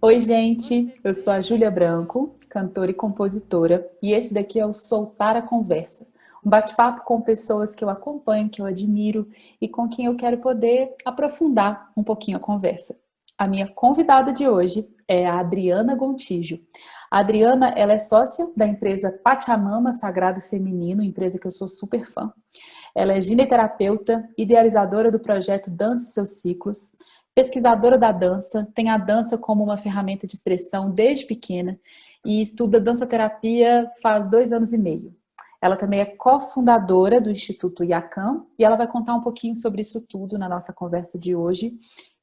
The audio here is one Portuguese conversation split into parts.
Oi, gente, eu sou a Júlia Branco, cantora e compositora, e esse daqui é o Soltar a Conversa, um bate-papo com pessoas que eu acompanho, que eu admiro e com quem eu quero poder aprofundar um pouquinho a conversa. A minha convidada de hoje é a Adriana Gontijo. A Adriana, ela é sócia da empresa Pachamama Sagrado Feminino, empresa que eu sou super fã. Ela é gineterapeuta, idealizadora do projeto Dança Seus Ciclos, pesquisadora da dança, tem a dança como uma ferramenta de expressão desde pequena e estuda dança terapia faz 2 anos e meio. Ela também é cofundadora do Instituto IACAM e ela vai contar um pouquinho sobre isso tudo na nossa conversa de hoje,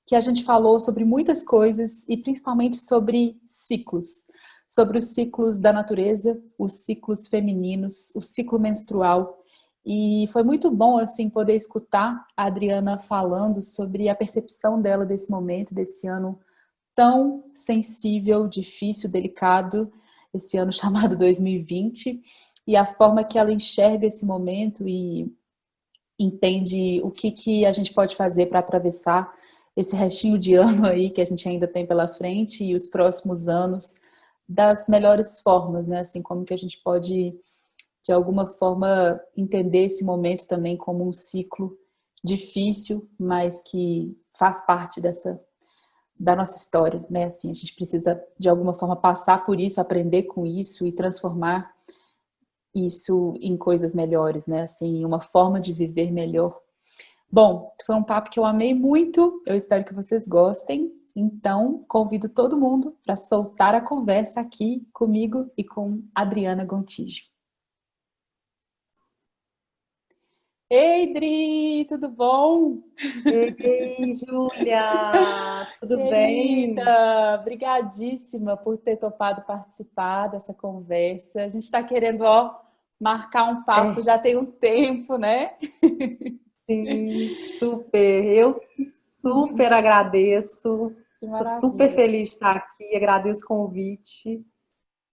que a gente falou sobre muitas coisas e principalmente sobre os ciclos da natureza, os ciclos femininos, o ciclo menstrual. E foi muito bom, assim, poder escutar a Adriana falando sobre a percepção dela desse momento, desse ano tão sensível, difícil, delicado, esse ano chamado 2020, e a forma que ela enxerga esse momento e entende o que a gente pode fazer para atravessar esse restinho de ano aí que a gente ainda tem pela frente e os próximos anos das melhores formas, né? Assim, como que a gente pode de alguma forma entender esse momento também como um ciclo difícil, mas que faz parte da nossa história, né? Assim, a gente precisa de alguma forma passar por isso, aprender com isso e transformar isso em coisas melhores, né? Assim, uma forma de viver melhor. Bom, foi um papo que eu amei muito. Eu espero que vocês gostem. Então, convido todo mundo para soltar a conversa aqui comigo e com Adriana Gontijo. Ei, Dri, tudo bom? Ei, Júlia, tudo bem? Querida, brigadíssima por ter topado participar dessa conversa. A gente está querendo, ó, marcar um papo É, já tem um tempo, né? sim, super. Eu que super agradeço. Que Estou super maravilha. feliz de estar aqui. Agradeço o convite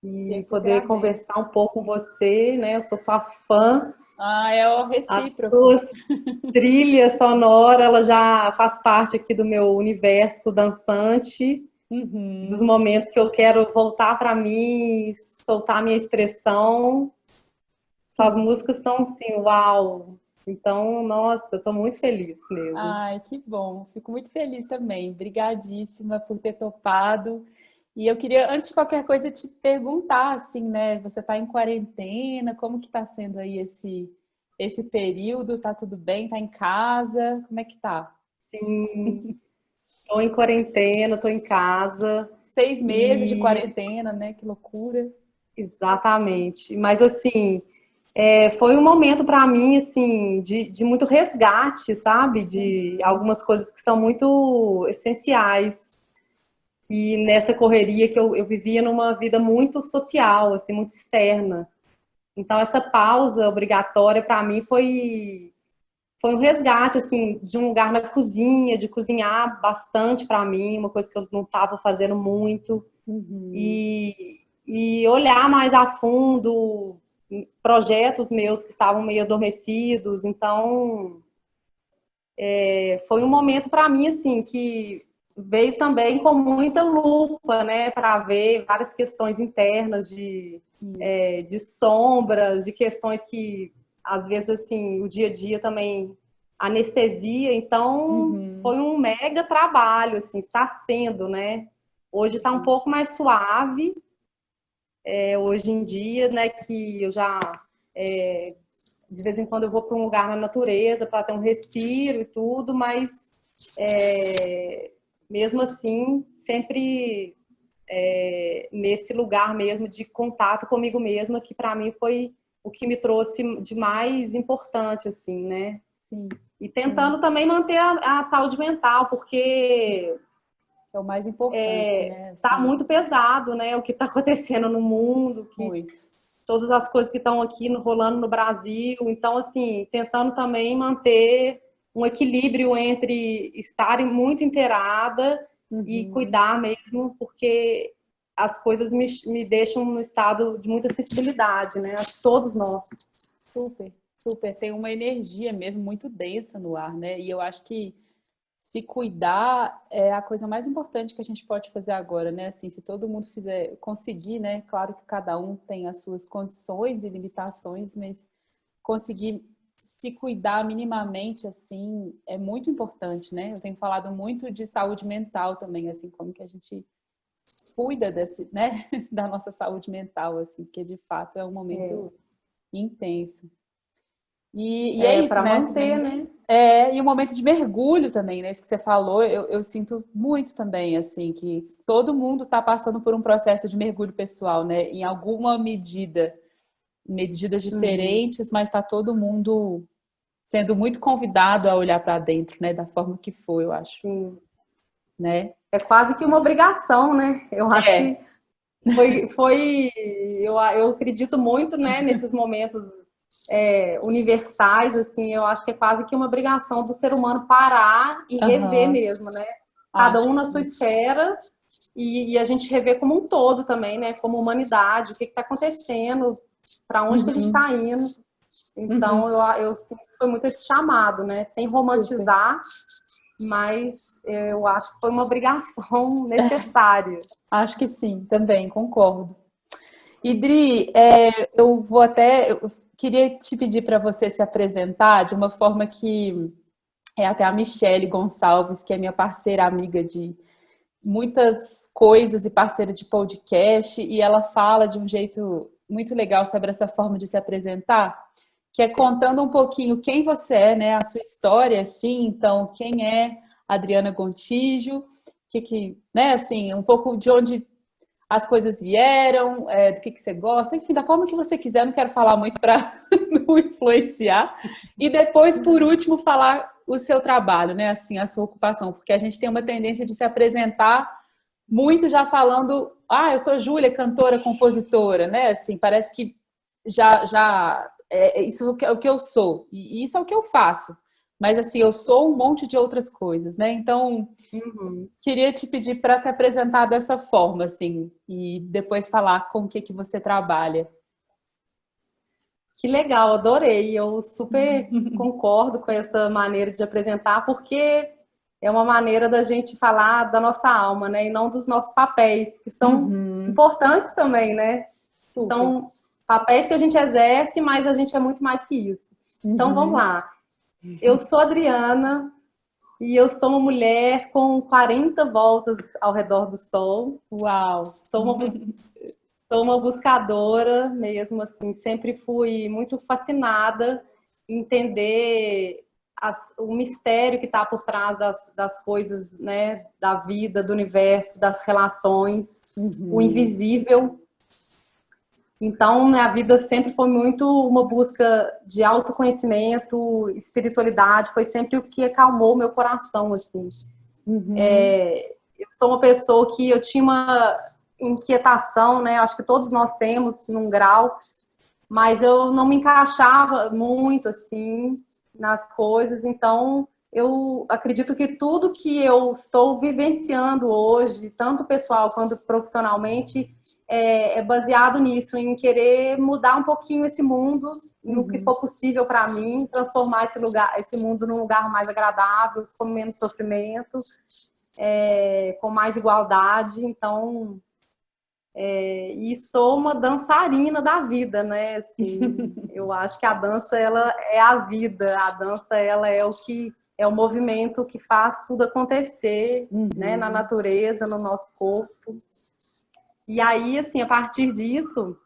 Eu e que poder agradeço. conversar um pouco com você, né? Eu sou sua fã. Ah, é o As recíproco. suas trilhas sonoras, ela já faz parte aqui do meu universo dançante, dos Uhum. momentos que eu quero voltar para mim, soltar minha expressão. Suas músicas são assim, uau! Então, nossa, eu tô muito feliz mesmo. Ai, que bom. Fico muito feliz também. Obrigadíssima por ter topado. E eu queria, antes de qualquer coisa, te perguntar, assim, né? Você está em quarentena? Como que está sendo aí esse período? Tá tudo bem? Tá em casa? Como é que tá? Sim, tô em quarentena, tô em casa 6 meses de e quarentena, né? Que loucura. exatamente. Mas assim, foi um momento para mim assim de muito resgate, sabe? De algumas coisas que são muito essenciais. Que nessa correria que eu vivia numa vida muito social, assim, muito externa. Então essa pausa obrigatória para mim foi um resgate assim de um lugar na cozinha, de cozinhar bastante para mim, uma coisa que eu não estava fazendo muito Uhum. e olhar mais a fundo projetos meus que estavam meio adormecidos. Então, foi um momento para mim assim que veio também com muita lupa, né, para ver várias questões internas Sim. de sombras, de questões que às vezes assim o dia a dia também anestesia. Então Uhum. foi um mega trabalho, assim, está sendo, né? Hoje está um pouco mais suave, hoje em dia, né? Que eu já de vez em quando eu vou para um lugar na natureza para ter um respiro e tudo, mas mesmo assim sempre nesse lugar mesmo de contato comigo mesma, que para mim foi o que me trouxe de mais importante, assim, né? Sim. E Sim. tentando também manter a saúde mental, porque É o mais importante, né? tá Assim, muito pesado, né? O que está acontecendo no mundo, que muito. todas as coisas que estão aqui rolando no Brasil. Então, assim, tentando também manter um equilíbrio entre estar muito inteirada e Uhum. cuidar mesmo, porque as coisas me deixam no estado de muita sensibilidade, né? Todos nós. Super, super. Tem uma energia mesmo muito densa no ar, né? E eu acho que se cuidar é a coisa mais importante que a gente pode fazer agora, né? Assim, se todo mundo fizer, conseguir, né? Claro que cada um tem as suas condições e limitações, mas conseguir se cuidar minimamente, assim, é muito importante, né? Eu tenho falado muito de saúde mental também, assim, como que a gente cuida desse, né? Da nossa saúde mental, assim, porque de fato é um momento intenso. E é isso, para né? manter, Também, né? e o momento de mergulho também, né? Isso que você falou, eu sinto muito também, assim, que todo mundo está passando por um processo de mergulho pessoal, né? Em alguma medida, medidas Uhum. diferentes, mas está todo mundo sendo muito convidado a olhar para dentro, né? Da forma que for, eu acho, Sim. né? É quase que uma obrigação, né? Eu acho que É. eu acredito muito, né, nesses momentos universais, assim, eu acho que é quase que uma obrigação do ser humano parar e rever Aham. mesmo, né? Cada Acho um que na sua sim. esfera e a gente rever como um todo também, né? Como humanidade, o que está acontecendo, para onde que a gente Uhum. está indo. Uhum. Então, eu sinto que foi muito esse chamado, né? Sem Super. romantizar, mas eu acho que foi uma obrigação necessária. Acho que sim, também, concordo. Idri, eu queria te pedir para você se apresentar de uma forma que é até a Michele Gonçalves, que é minha parceira, amiga de muitas coisas e parceira de podcast, e ela fala de um jeito muito legal sobre essa forma de se apresentar, que é contando um pouquinho quem você é, né, a sua história, assim, então, quem é Adriana Gontijo, né, assim, um pouco de onde as coisas vieram, do que você gosta, enfim, da forma que você quiser, não quero falar muito para não influenciar. E depois, por último, falar o seu trabalho, né? Assim, a sua ocupação, porque a gente tem uma tendência de se apresentar muito já falando, eu sou Júlia, cantora, compositora, né? Assim, parece que já isso é o que eu sou, e isso é o que eu faço. Mas assim, eu sou um monte de outras coisas, né? Então, Uhum. queria te pedir para se apresentar dessa forma, assim, e depois falar com o que você trabalha. Que legal, adorei. Eu super concordo com essa maneira de apresentar, porque é uma maneira da gente falar da nossa alma, né? E não dos nossos papéis, que são Uhum, importantes também, né? super. São papéis que a gente exerce, mas a gente é muito mais que isso. Então vamos Uhum. lá. Eu sou Adriana e eu sou uma mulher com 40 voltas ao redor do sol. Uau! Sou uma Sou uma buscadora mesmo, assim, sempre fui muito fascinada em entender o mistério que está por trás das coisas, né, da vida, do universo, das relações, o Uhum. invisível. Então, minha vida sempre foi muito uma busca de autoconhecimento, espiritualidade, foi sempre o que acalmou meu coração, assim. Uhum. Eu sou uma pessoa que eu tinha uma inquietação, né? Acho que todos nós temos num grau, mas eu não me encaixava muito assim nas coisas, então eu acredito que tudo que eu estou vivenciando hoje, tanto pessoal quanto profissionalmente, é baseado nisso, em querer mudar um pouquinho esse mundo, no que Uhum. for possível para mim, transformar esse mundo num lugar mais agradável, com menos sofrimento, com mais igualdade. Então, e sou uma dançarina da vida, né? Assim, eu acho que a dança ela é a vida, a dança ela é o movimento que faz tudo acontecer, né? Na Uhum. natureza, no nosso corpo. E aí, assim, a partir disso,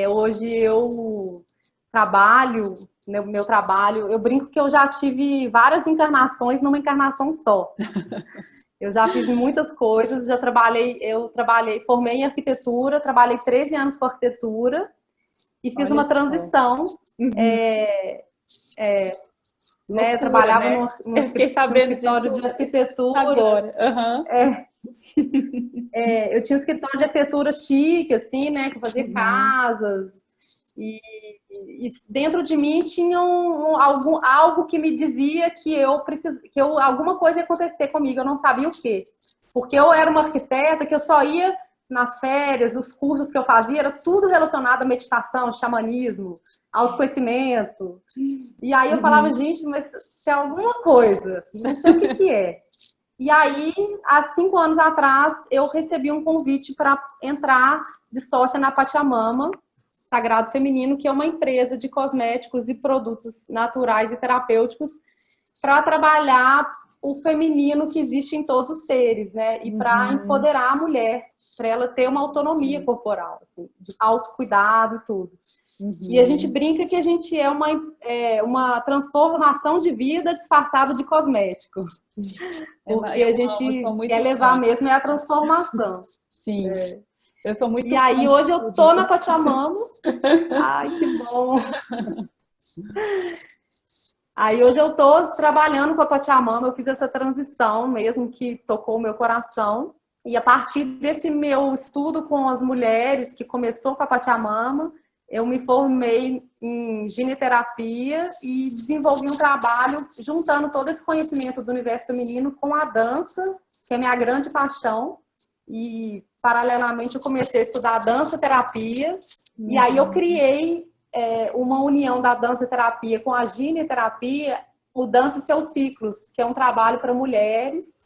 hoje eu trabalho, né, meu trabalho, eu brinco que eu já tive várias encarnações numa encarnação só. Eu já fiz muitas coisas, eu trabalhei, formei em arquitetura, trabalhei 13 anos com arquitetura e fiz Olha uma só. transição. Uhum. É, né, eu Loucura, trabalhava né? Eu fiquei tinha um sabendo escritório disso de arquitetura, agora. Aham. eu tinha um escritório de arquitetura chique, assim, né, que eu fazia Uhum. casas, e, e dentro de mim tinha algo que me dizia alguma coisa ia acontecer comigo, eu não sabia o quê. Porque eu era uma arquiteta que eu só ia nas férias, os cursos que eu fazia, era tudo relacionado à meditação, xamanismo, autoconhecimento. E aí eu falava, gente, mas tem alguma coisa, não sei o que que é. E aí, há 5 anos atrás, eu recebi um convite para entrar de sócia na Pachamama, Sagrado Feminino, que é uma empresa de cosméticos e produtos naturais e terapêuticos para trabalhar o feminino que existe em todos os seres, né? E para empoderar a mulher, para ela ter uma autonomia corporal, assim, de autocuidado e tudo. E a gente brinca que a gente é uma transformação de vida disfarçada de cosmético. Porque a gente quer levar mesmo é a transformação. Sim. Eu sou muito E aí, hoje eu tô na Pachamama. Ai, que bom. Aí, hoje eu tô trabalhando com a Pachamama. Eu fiz essa transição mesmo, que tocou o meu coração. E a partir desse meu estudo com as mulheres, que começou com a Pachamama, eu me formei em gineterapia e desenvolvi um trabalho juntando todo esse conhecimento do universo feminino com a dança, que é minha grande paixão. E, paralelamente, eu comecei a estudar dança-terapia. E aí eu criei uma união da dança-terapia com a gineterapia, o Dança e Seus Ciclos, que é um trabalho para mulheres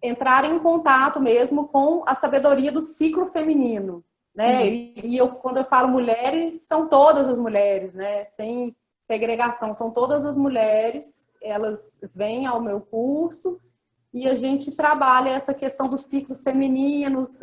entrarem em contato mesmo com a sabedoria do ciclo feminino. Né? E quando eu falo mulheres, são todas as mulheres, né? Sem segregação, são todas as mulheres, elas vêm ao meu curso e a gente trabalha essa questão dos ciclos femininos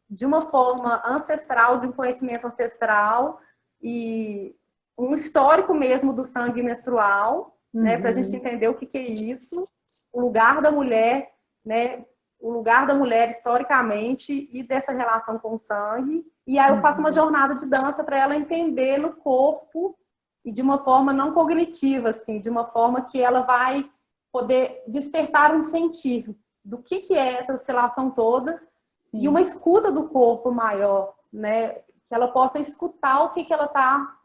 de uma forma ancestral, de um conhecimento ancestral e um histórico mesmo do sangue menstrual, né? Para a gente entender o que é isso, o lugar da mulher, né? O lugar da mulher historicamente e dessa relação com o sangue. E aí eu faço uma jornada de dança para ela entender no corpo e de uma forma não cognitiva, assim, de uma forma que ela vai poder despertar um sentir do que é essa oscilação toda. Sim. E uma escuta do corpo maior, né? Que ela possa escutar o que ela está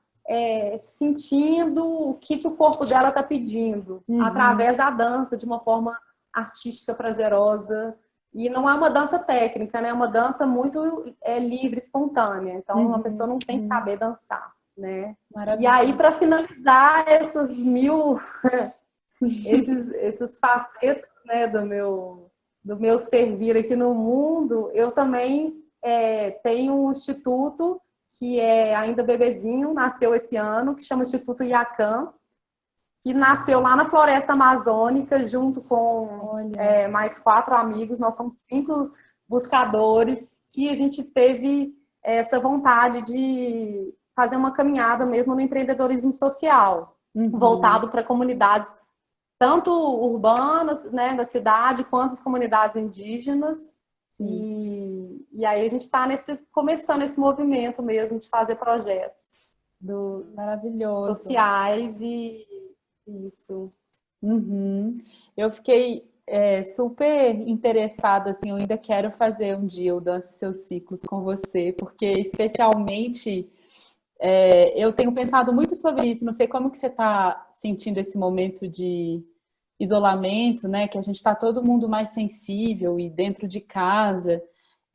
sentindo, o que o corpo dela está pedindo, através da dança, de uma forma artística, prazerosa. E não é uma dança técnica, né? É uma dança muito livre, espontânea. Então, a pessoa não tem que saber dançar, né? Maravilha. E aí, para finalizar essas esses facetas, né, do meu servir aqui no mundo, eu também tenho um instituto que é ainda bebezinho, nasceu esse ano, que chama Instituto Iacan, que nasceu lá na Floresta Amazônica, junto com mais 4 amigos. Nós somos 5 buscadores que a gente teve essa vontade de fazer uma caminhada mesmo no empreendedorismo social, voltado para comunidades tanto urbanas, né, da cidade, quanto as comunidades indígenas. E aí a gente está começando esse movimento mesmo de fazer projetos maravilhoso sociais e isso. Eu fiquei super interessada, assim, eu ainda quero fazer um dia o Dança Seus Ciclos com você, porque especialmente eu tenho pensado muito sobre isso. Não sei como que você está sentindo esse momento de isolamento, né? Que a gente está todo mundo mais sensível e dentro de casa.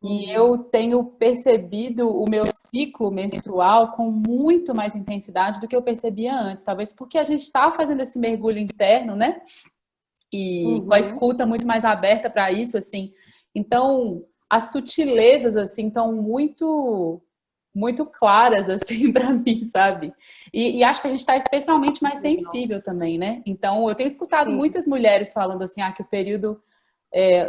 E eu tenho percebido o meu ciclo menstrual com muito mais intensidade do que eu percebia antes. Talvez porque a gente está fazendo esse mergulho interno, né? E com a escuta muito mais aberta para isso, assim. Então, as sutilezas, assim, estão muito claras, assim, para mim, sabe? E acho que a gente está especialmente mais sensível também, né? Então, eu tenho escutado muitas mulheres falando assim, que o período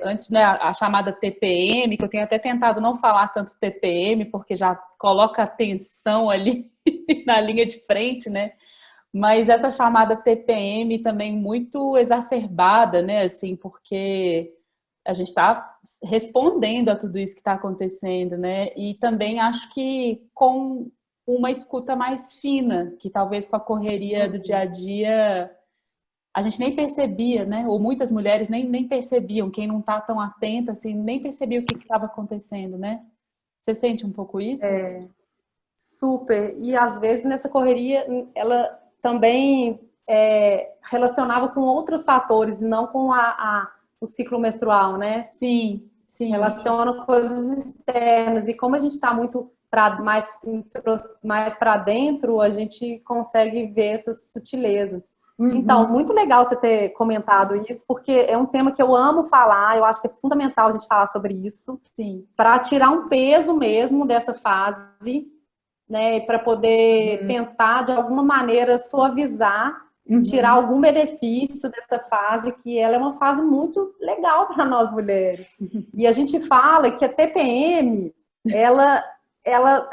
antes, né, a chamada TPM, que eu tenho até tentado não falar tanto TPM, porque já coloca a tensão ali na linha de frente, né? Mas essa chamada TPM também muito exacerbada, né? Assim, porque a gente está respondendo a tudo isso que está acontecendo, né? E também acho que com uma escuta mais fina, que talvez com a correria do dia a dia a gente nem percebia, né? Ou muitas mulheres nem percebiam, quem não está tão atenta, assim, nem percebia o que estava acontecendo, né? Você sente um pouco isso? Super. E às vezes nessa correria ela também relacionava com outros fatores, não com o ciclo menstrual, né? Sim. Sim. relaciona coisas externas. E como a gente está muito mais para dentro, a gente consegue ver essas sutilezas. Então, Uhum. muito legal você ter comentado isso, porque é um tema que eu amo falar, eu acho que é fundamental a gente falar sobre isso, Sim. para tirar um peso mesmo dessa fase, né, para poder Uhum. tentar, de alguma maneira, suavizar e tirar Uhum. algum benefício dessa fase, que ela é uma fase muito legal para nós mulheres. E a gente fala que a TPM, ela,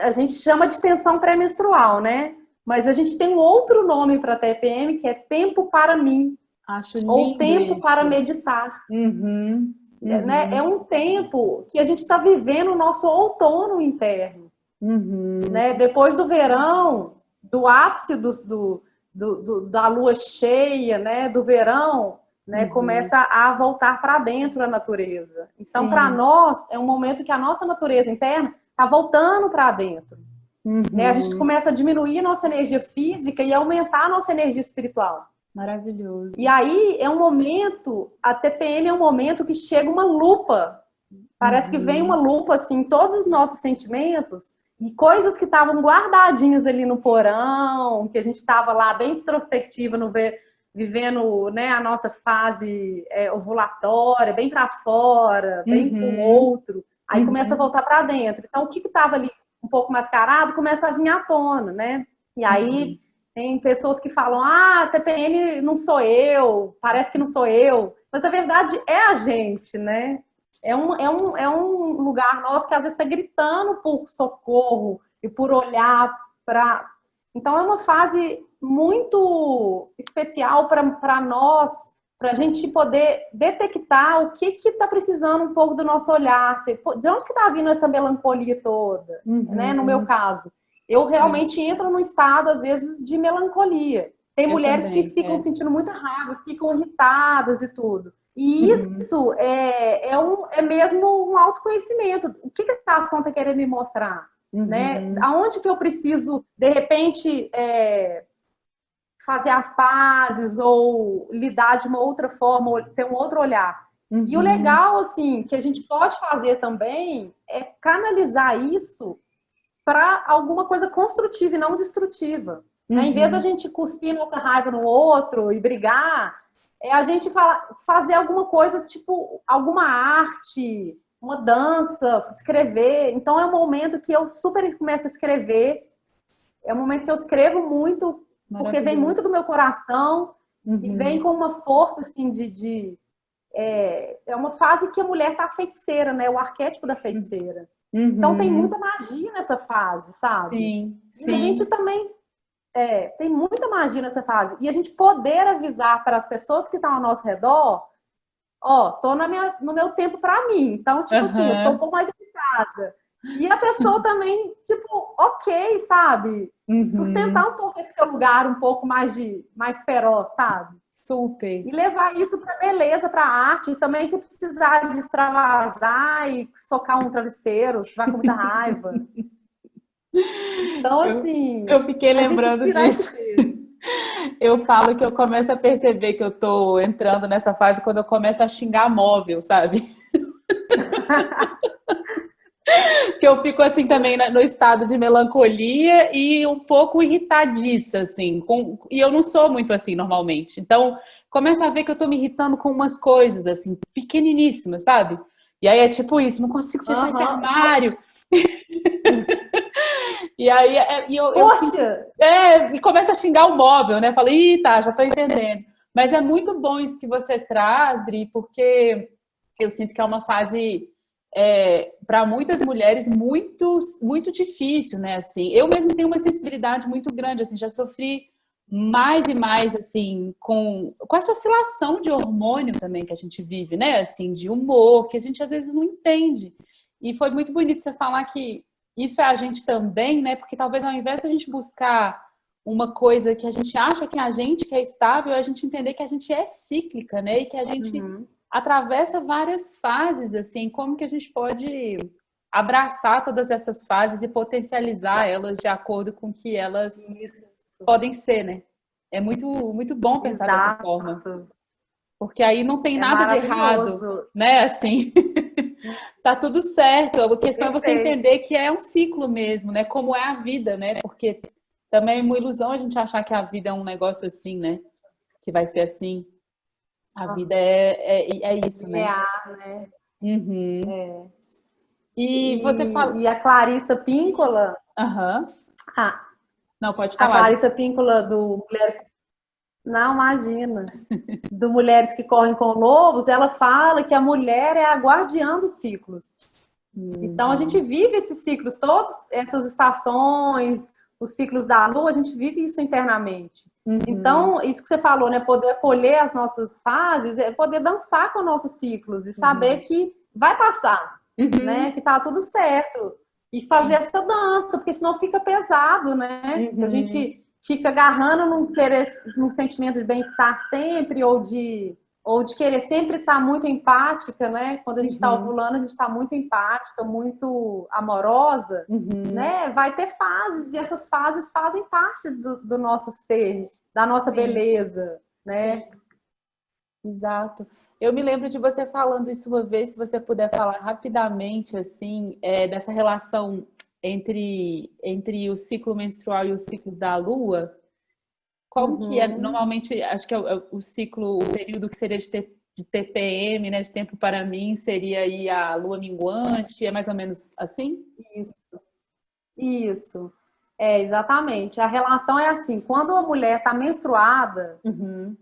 a gente chama de tensão pré-menstrual, né? Mas a gente tem um outro nome para a TPM, que é tempo para mim, Acho ou lindo tempo para isso. meditar. Uhum. Né? É Uhum. um tempo que a gente está vivendo o nosso outono interno. Uhum. Né? Depois do verão, do ápice da lua cheia, né? Do verão, né? Uhum. Começa a voltar para dentro a natureza. Então, para Sim. nós, é um momento que a nossa natureza interna está voltando para dentro. Né? A gente Uhum. começa a diminuir a nossa energia física e aumentar a nossa energia espiritual. E Maravilhoso. aí é um momento, a TPM é um momento que chega uma lupa. Parece que vem uma Uhum. lupa assim, em todos os nossos sentimentos e coisas que estavam guardadinhas ali no porão, que a gente estava lá bem introspectiva, vivendo, né, a nossa fase ovulatória, bem para fora, bem com o Uhum. outro. Aí começa a Uhum. voltar para dentro. Então, o que estava ali um pouco mascarado começa a vir à tona, né? E aí Uhum. tem pessoas que falam: ah, TPM não sou eu, parece que não sou eu. Mas a verdade é a gente, né? É um lugar nosso que às vezes está gritando por socorro e por olhar para. Então, é uma fase muito especial para nós, para a gente poder detectar o que está precisando um pouco do nosso olhar. De onde que está vindo essa melancolia toda? Né? No meu Uhum. caso, eu Sim. realmente entro num estado, às vezes, de melancolia. Tem Eu mulheres que também. ficam É. sentindo muita raiva, ficam irritadas e tudo. E Uhum. isso é mesmo um autoconhecimento. O que a ação está querendo me mostrar? Né? Uhum. Aonde que eu preciso, de repente, fazer as pazes ou lidar de uma outra forma, ou ter um outro olhar. E o Uhum. legal, assim, que a gente pode fazer também é canalizar isso para alguma coisa construtiva e não destrutiva. Né? Em vez da Uhum. gente cuspir nossa raiva no outro e brigar, a gente fazer alguma coisa, tipo alguma arte, uma dança, escrever. Então é um momento que eu super começo a escrever. É um momento que eu escrevo muito, porque vem muito Maravilhoso. do meu coração e vem Uhum. com uma força assim é uma fase que a mulher tá feiticeira, né? O arquétipo da feiticeira. Então tem Uhum. muita magia nessa fase, sabe? Sim, E a gente sim. também tem muita magia nessa fase. E a gente poder avisar para as pessoas que estão ao nosso redor, ó, tô no meu tempo para mim. Então, tipo assim, eu tô um Aham. pouco mais irritada. E a pessoa também, tipo, ok, sabe? Sustentar Uhum. um pouco esse seu lugar um pouco mais feroz, sabe? Super. E levar isso para beleza, para arte. E também, se precisar de extravasar e socar um travesseiro, se vai com muita raiva. Então, Eu, assim, eu fiquei a gente lembrando tirar esse disso. peso. Eu falo que eu começo a perceber que eu tô entrando nessa fase quando eu começo a xingar móvel, sabe? Que eu fico assim também no estado de melancolia e um pouco irritadiça, assim. E eu não sou muito assim normalmente. Então, começo a ver que eu tô me irritando com umas coisas, assim, pequeniníssimas, sabe? E aí é tipo isso, não consigo fechar esse Aham. armário. E aí eu Poxa! fico. E começa a xingar o móvel, né? Falo, ih, tá, já tô entendendo. Mas é muito bom isso que você traz, Dri, porque eu sinto que é uma fase para muitas mulheres muito muito difícil, né? Assim, eu mesmo tenho uma sensibilidade muito grande, assim, já sofri mais e mais assim com essa oscilação de hormônio também que a gente vive, né? Assim, de humor que a gente às vezes não entende. E foi muito bonito você falar que isso é a gente também, né? Porque talvez ao invés da gente buscar uma coisa que a gente acha que é a gente que é estável, a gente entender que a gente é cíclica, né? E que a gente Uhum. atravessa várias fases, assim, como que a gente pode abraçar todas essas fases e potencializar elas de acordo com o que elas Isso, podem ser, né? É muito, muito bom pensar dessa forma, exato. porque aí não tem É nada de errado, maravilhoso. né? Assim. Tá tudo certo. A questão é você Perfeito. entender que é um ciclo mesmo, né? Como é a vida, né? Porque também é uma ilusão a gente achar que a vida é um negócio assim, né? Que vai ser assim. A vida é isso, né? Linear, né? Uhum. E você fala. E a Clarissa Píncola, Aham. a, Não, pode a falar. Clarissa Píncola do Mulheres. Não, imagina. Do Mulheres que Correm com Lobos, ela fala que a mulher é a guardiã dos ciclos. Então, a gente Uhum. vive esses ciclos, todas essas estações, os ciclos da lua, a gente vive isso internamente. Uhum. Então, isso que você falou, né? Poder acolher as nossas fases, é poder dançar com nossos ciclos e saber Uhum. que vai passar, né? Uhum. Que tá tudo certo. E fazer Sim. essa dança, porque senão fica pesado, né? Se a Uhum. gente fica agarrando num sentimento de bem-estar sempre, ou de querer sempre estar muito empática, né? Quando a gente está Uhum. ovulando, a gente está muito empática, muito amorosa, Uhum. né? Vai ter fases, e essas fases fazem parte do nosso ser, da nossa Sim. beleza, né? Sim. Exato. Eu me lembro de você falando isso uma vez, se você puder falar rapidamente, assim, dessa relação entre o ciclo menstrual e os ciclos da Lua. Como que é? Uhum. Normalmente, acho que o ciclo, o período que seria de TPM, né, de tempo para mim, seria aí a Lua minguante, é mais ou menos assim? Isso, isso. É, exatamente. A relação é assim, quando a mulher está menstruada, Uhum,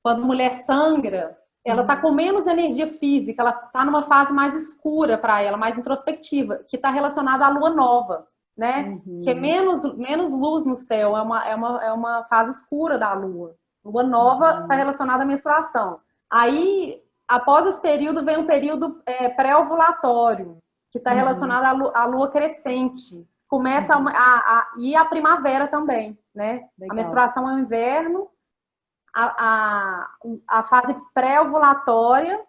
quando a mulher sangra, ela está uhum, com menos energia física, ela está numa fase mais escura para ela, mais introspectiva, que está relacionada à lua nova, né? Que é uhum, menos luz no céu, é uma fase escura da lua. Lua nova está uhum, relacionada à menstruação. Aí, após esse período, vem um período pré-ovulatório, que está uhum, relacionado à lua crescente. Começa uhum. e a primavera também, né? A Legal. menstruação é o inverno, a fase pré-ovulatória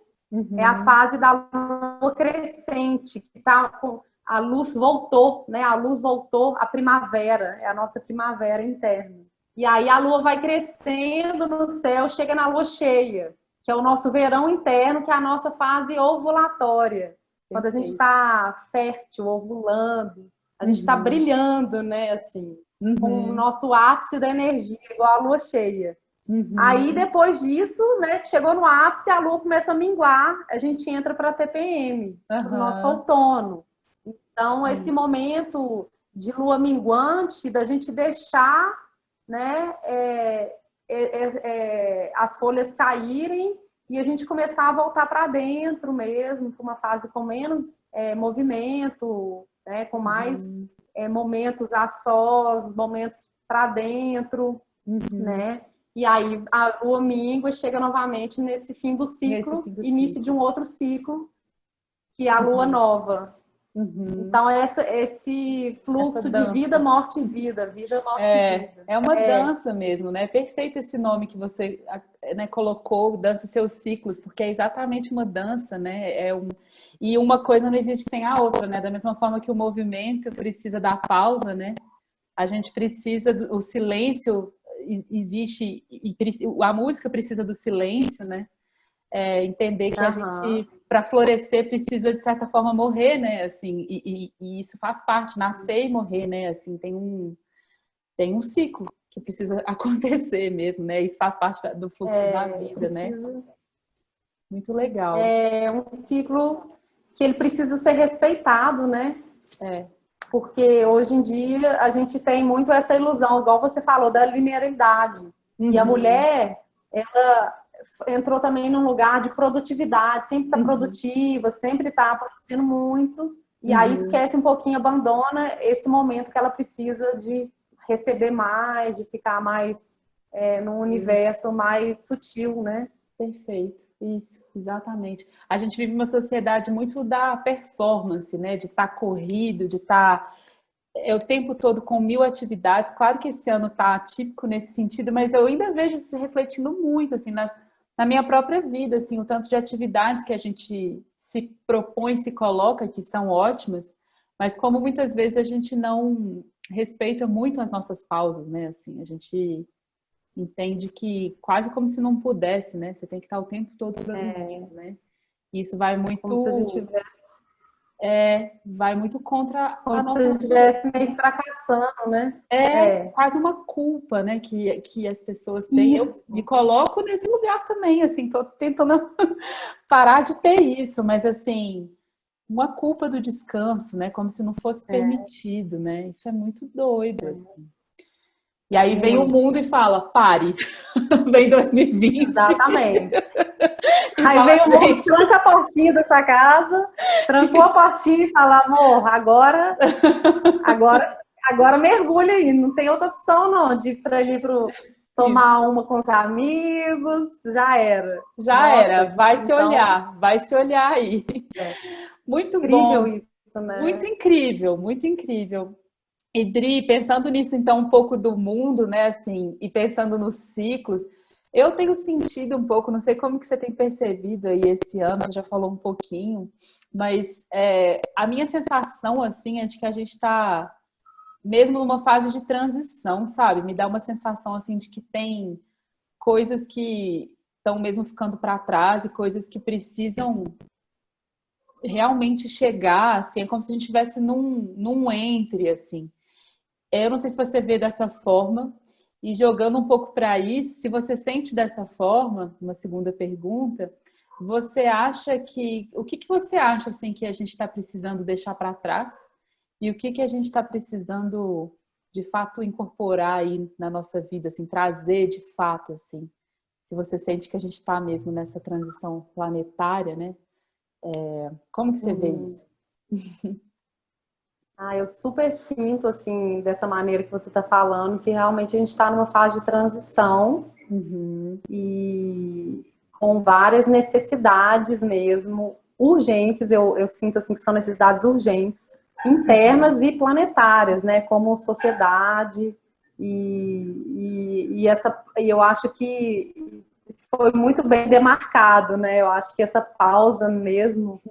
é a Uhum, fase da lua crescente, que tá com a luz voltou, né? A luz voltou, a primavera, é a nossa primavera interna. E aí a lua vai crescendo no céu, chega na lua cheia, que é o nosso verão interno, que é a nossa fase ovulatória. Quando a gente perfeito. está fértil, ovulando, a gente está Uhum, brilhando, né? Assim, com o uhum, nosso ápice da energia, igual a lua cheia. Aí, uhum, depois disso, né, chegou no ápice, a lua começa a minguar, a gente entra para a TPM, para o nosso aham, outono. Então, esse sim. momento de lua minguante, da gente deixar, né, as folhas caírem e a gente começar a voltar para dentro mesmo, para uma fase com menos movimento, né, com mais Uhum, momentos a sós, momentos para dentro, uhum. né? E aí a lua mingua chega novamente nesse fim do Nesse ciclo, fim do início de ciclo. um outro ciclo, que é a lua Uhum, nova. uhum. Então, esse Essa fluxo de dança. vida, morte e É, vida. é uma dança mesmo, né? Perfeito esse nome que você, né, colocou, dança seus ciclos, porque é exatamente uma dança, né? E uma coisa não existe sem a outra, né? Da mesma forma que o movimento precisa da pausa, né? A gente precisa o silêncio existe a música precisa do silêncio, né? Entender que a Aham. gente para florescer precisa de certa forma morrer, né? Assim, e isso faz parte, nascer e morrer, né? Assim, tem um ciclo que precisa acontecer mesmo, né? Isso faz parte do fluxo da vida, né? Precisa, Muito legal. é um ciclo que ele precisa ser respeitado, né? É. Porque hoje em dia a gente tem muito essa ilusão, igual você falou, da linearidade. E a Uhum, mulher, ela entrou também num lugar de produtividade, sempre está uhum, produtiva, sempre está produzindo muito, e aí uhum, esquece um pouquinho, abandona esse momento que ela precisa de receber mais, de ficar mais num sim. universo mais sutil, né? Perfeito, isso, exatamente. A gente vive uma sociedade muito da performance, né? De estar corrido, de estar o tempo todo com mil atividades. Claro que esse ano está atípico nesse sentido, mas eu ainda vejo isso refletindo muito assim na minha própria vida, assim, o tanto de atividades que a gente se propõe, se coloca, que são ótimas, mas como muitas vezes a gente não respeita muito as nossas pausas, né? Assim, a gente entende que quase como se não pudesse, né? Você tem que estar o tempo todo produzindo, né? E isso vai Como se a gente muito. tivesse. vai muito contra Como a se nossa você estivesse meio fracassando, né? quase uma culpa, né, que as pessoas têm. Eu Isso. me coloco nesse lugar também, assim, tô tentando parar de ter isso, mas assim, uma culpa do descanso, né, como se não fosse É, permitido, né? Isso é muito doido, assim. E aí vem o muito. mundo e fala, pare. Vem 2020 Exatamente. e Aí fala, vem o mundo, gente, tranca a portinha dessa casa, trancou a portinha e fala, amor, agora, agora mergulha aí. Não tem outra opção, não, de ir para ali tomar uma com os amigos, já era. já era, Nossa, então, vai se olhar aí. é Muito incrível bom, isso, muito né? incrível, muito incrível. E Dri, pensando nisso então um pouco do mundo, né, assim, e pensando nos ciclos, eu tenho sentido um pouco, não sei como que você tem percebido aí esse ano, você já falou um pouquinho, mas a minha sensação, assim, é de que a gente está mesmo numa fase de transição, sabe? Me dá uma sensação, assim, de que tem coisas que estão mesmo ficando para trás e coisas que precisam realmente chegar, assim, é como se a gente estivesse num entre, assim. Eu não sei se você vê dessa forma, e jogando um pouco para isso, se você sente dessa forma, uma segunda pergunta, você acha que, o que você acha, assim, que a gente está precisando deixar para trás? E o que a gente está precisando, de fato, incorporar aí na nossa vida, assim, trazer de fato, assim? Se você sente que a gente está mesmo nessa transição planetária, né? Como que você vê Uhum. isso? Eu super sinto, assim, dessa maneira que você está falando, que realmente a gente está numa fase de transição Uhum, e com várias necessidades mesmo, urgentes, eu sinto, assim, que são necessidades urgentes, internas e planetárias, né, como sociedade, e eu acho que foi muito bem demarcado, né, eu acho que essa pausa mesmo,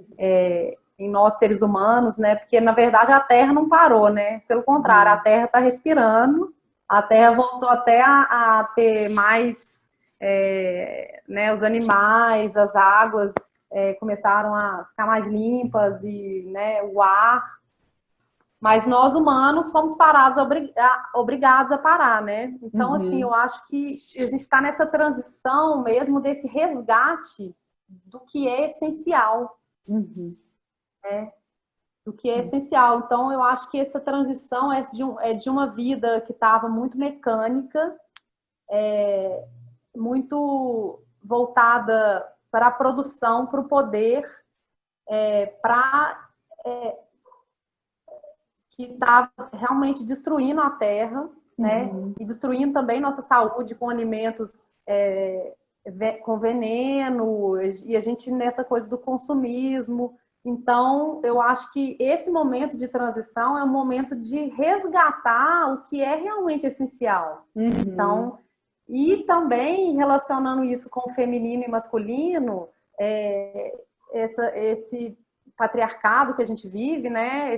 em nós seres humanos, né? Porque na verdade a Terra não parou, né? Pelo contrário, a uhum, Terra está respirando, a Terra voltou até a ter mais, né? Os animais, as águas começaram a ficar mais limpas e, né? O ar. Mas nós humanos fomos parados, obrigados a parar, né? Então, assim, uhum, eu acho que a gente está nessa transição mesmo desse resgate do que é essencial, uhum. né? Do que é essencial. Então, eu acho que essa transição é de uma vida que estava muito mecânica, muito voltada para a produção, para o poder, para que estava realmente destruindo a terra, né? Uhum. E destruindo também nossa saúde com alimentos com veneno, e a gente nessa coisa do consumismo. Então, eu acho que esse momento de transição é um momento de resgatar o que é realmente essencial. Uhum, Então, e também relacionando isso com o feminino e masculino, esse patriarcado que a gente vive, né?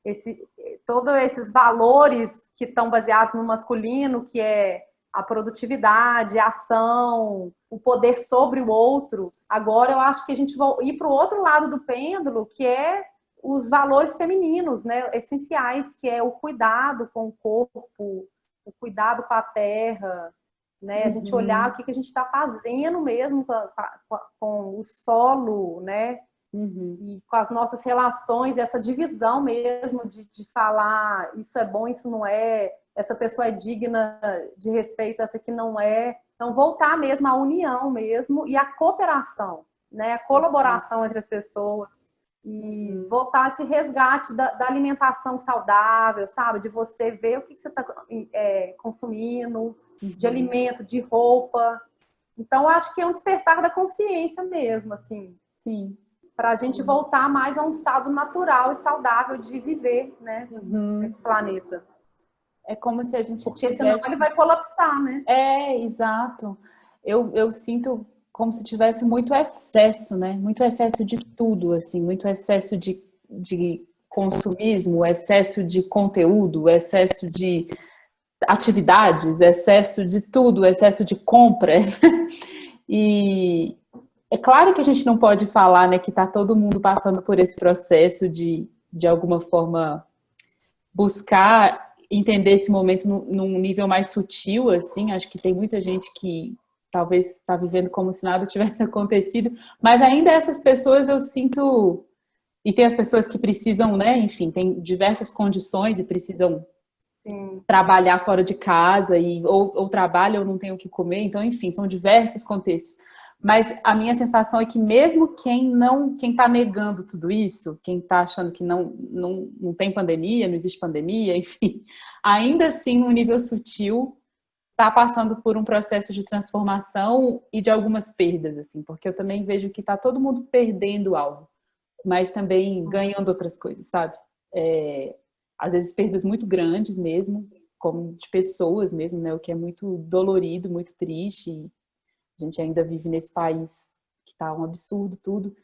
Esse, todos esses valores que estão baseados no masculino, que é a produtividade, a ação, o poder sobre o outro. Agora eu acho que a gente vai ir para o outro lado do pêndulo, que é os valores femininos, né, essenciais, que é o cuidado com o corpo, o cuidado com a terra, né, a gente olhar o uhum, que a gente está fazendo mesmo com o solo, né, uhum, e com as nossas relações, essa divisão mesmo de falar isso é bom, isso não é, essa pessoa é digna de respeito, essa aqui não é. Então, voltar mesmo à união mesmo e à cooperação, né? A uhum, colaboração entre as pessoas e uhum, voltar a esse resgate da alimentação saudável, sabe? De você ver o que você está consumindo, de uhum. alimento, de roupa. Então, acho que é um despertar da consciência mesmo, assim, Sim. para a gente voltar mais a um estado natural e saudável de viver, né, Uhum. nesse planeta. É como se a gente Porque senão ele tivesse. vai colapsar, né? Exato. Eu sinto como se tivesse muito excesso, né? Muito excesso de tudo, assim, muito excesso de consumismo, excesso de conteúdo, excesso de atividades, excesso de tudo, excesso de compras. E, é claro que a gente não pode falar, né, que está todo mundo passando por esse processo de alguma forma, buscar entender esse momento num nível mais sutil, assim. Acho que tem muita gente que talvez está vivendo como se nada tivesse acontecido, mas ainda essas pessoas eu sinto. E tem as pessoas que precisam, né, enfim, tem diversas condições e precisam Sim. trabalhar fora de casa, ou trabalham ou não tem o que comer, então, enfim, são diversos contextos. Mas a minha sensação é que mesmo quem está negando tudo isso, quem está achando que não tem pandemia, não existe pandemia, enfim, ainda assim, num nível sutil, está passando por um processo de transformação e de algumas perdas, assim, porque eu também vejo que está todo mundo perdendo algo, mas também ganhando outras coisas, sabe? Às vezes perdas muito grandes mesmo, como de pessoas mesmo, né? O que é muito dolorido, muito triste. A gente ainda vive nesse país que tá um absurdo tudo,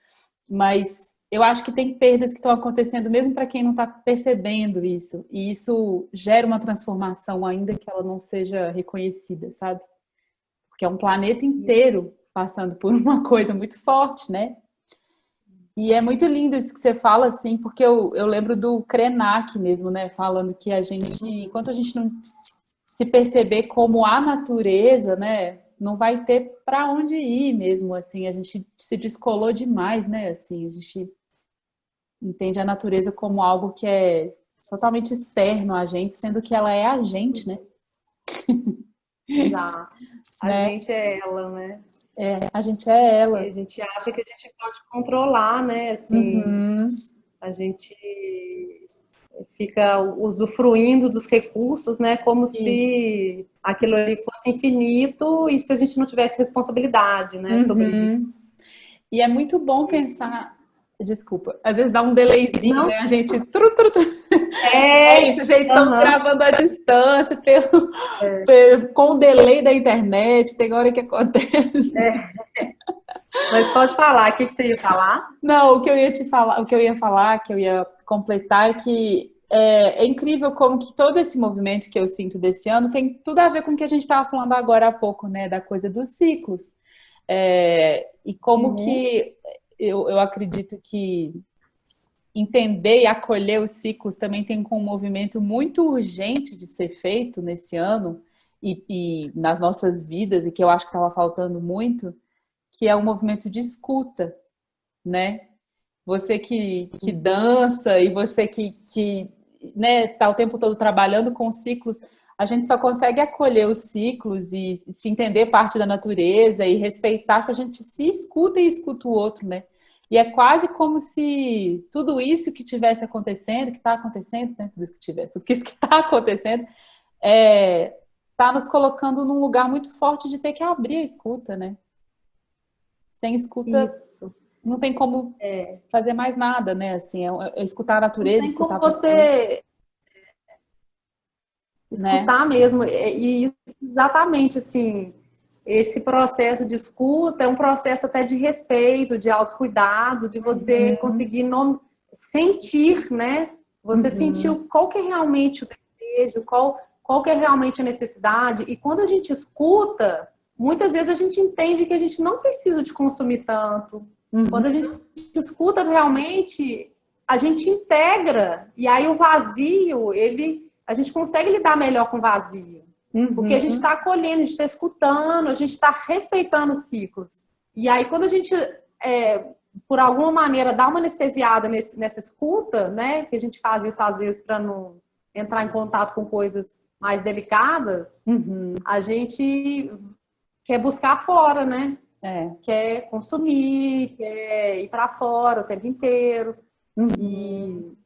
mas eu acho que tem perdas que estão acontecendo mesmo para quem não está percebendo isso, e isso gera uma transformação ainda que ela não seja reconhecida, sabe? Porque é um planeta inteiro passando por uma coisa muito forte, né? E é muito lindo isso que você fala, assim, porque eu lembro do Krenak mesmo, né? Falando que a gente, enquanto a gente não se perceber como a natureza, né? Não vai ter para onde ir mesmo, assim. A gente se descolou demais, né? Assim, a gente entende a natureza como algo que é totalmente externo a gente, sendo que ela é a gente, né? Exato. A Né? gente é ela, né? A gente é E a ela. gente acha que a gente pode controlar, né? Assim, Uhum. a gente fica usufruindo dos recursos, né? Como Isso. se aquilo ali fosse infinito e se a gente não tivesse responsabilidade, né? Sobre isso. Uhum. E é muito bom pensar. Desculpa, às vezes dá um delayzinho, Não, né? A gente. Tru, tru, tru. É é. isso, gente. Estamos Aham. gravando à distância, com o delay da internet, tem hora que acontece. Mas pode falar, o que que você ia falar? Não, o que eu ia te falar, o que eu ia falar, que eu ia completar é que é incrível como que todo esse movimento que eu sinto desse ano tem tudo a ver com o que a gente estava falando agora há pouco, né? Da coisa dos ciclos. E como Uhum. que eu acredito que entender e acolher os ciclos também tem um movimento muito urgente de ser feito nesse ano e nas nossas vidas, e que eu acho que estava faltando muito, que é o movimento de escuta, né? Você que dança e você que né, tá o tempo todo trabalhando com ciclos, a gente só consegue acolher os ciclos e se entender parte da natureza e respeitar se a gente se escuta e escuta o outro, né? E é quase como se tudo isso que tivesse acontecendo, que está acontecendo, né? Tudo isso que tivesse, tudo isso que está acontecendo, está nos colocando num lugar muito forte de ter que abrir a escuta, né? Sem escuta Isso. não tem como fazer mais nada, né? Assim, é escutar a Não natureza, tem escutar como pessoas, você né? escutar mesmo. E exatamente assim, esse processo de escuta é um processo até de respeito, de autocuidado, de você Uhum, conseguir sentir, né? Você uhum, sentiu qual que é realmente o desejo, qual que é realmente a necessidade. E quando a gente escuta, muitas vezes a gente entende que a gente não precisa de consumir tanto. Quando a gente uhum, escuta realmente, a gente integra. E aí o vazio, a gente consegue lidar melhor com o vazio. Porque a gente está uhum. acolhendo, a gente está escutando, a gente está respeitando os ciclos. E aí, quando a gente, por alguma maneira, dá uma anestesiada nessa escuta, né? Que a gente faz isso às vezes para não entrar em contato com coisas mais delicadas, Uhum. a gente quer buscar fora, né? É. Quer consumir, quer ir para fora o tempo inteiro. Uhum. E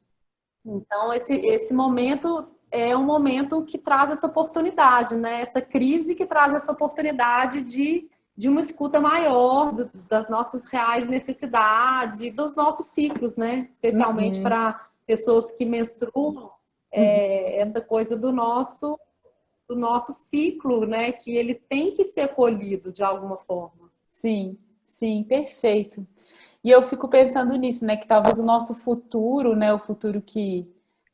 então, esse momento é um momento que traz essa oportunidade, né? Essa crise que traz essa oportunidade de uma escuta maior das nossas reais necessidades e dos nossos ciclos, né? Especialmente Uhum. para pessoas que menstruam, Uhum. essa coisa do nosso ciclo, né? Que ele tem que ser acolhido de alguma forma. Sim, sim, perfeito. E eu fico pensando nisso, né? Que talvez o nosso futuro, né? O futuro que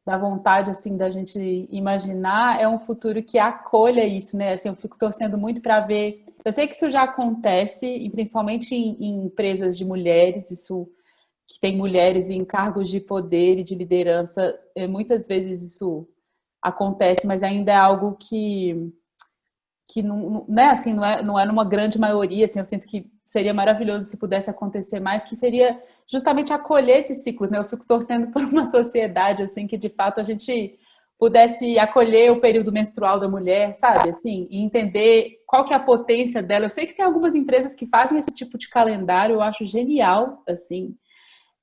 da vontade, assim, da gente imaginar é um futuro que acolha isso, né? Assim, eu fico torcendo muito para ver. Eu sei que isso já acontece, e principalmente em empresas de mulheres, isso que tem mulheres em cargos de poder e de liderança, muitas vezes isso acontece, mas ainda é algo que não, né, assim, não é numa grande maioria, assim, eu sinto que seria maravilhoso se pudesse acontecer mais, que seria justamente acolher esses ciclos, né? Eu fico torcendo por uma sociedade, assim, que de fato a gente pudesse acolher o período menstrual da mulher, sabe, assim, e entender qual que é a potência dela. Eu sei que tem algumas empresas que fazem esse tipo de calendário, eu acho genial, assim,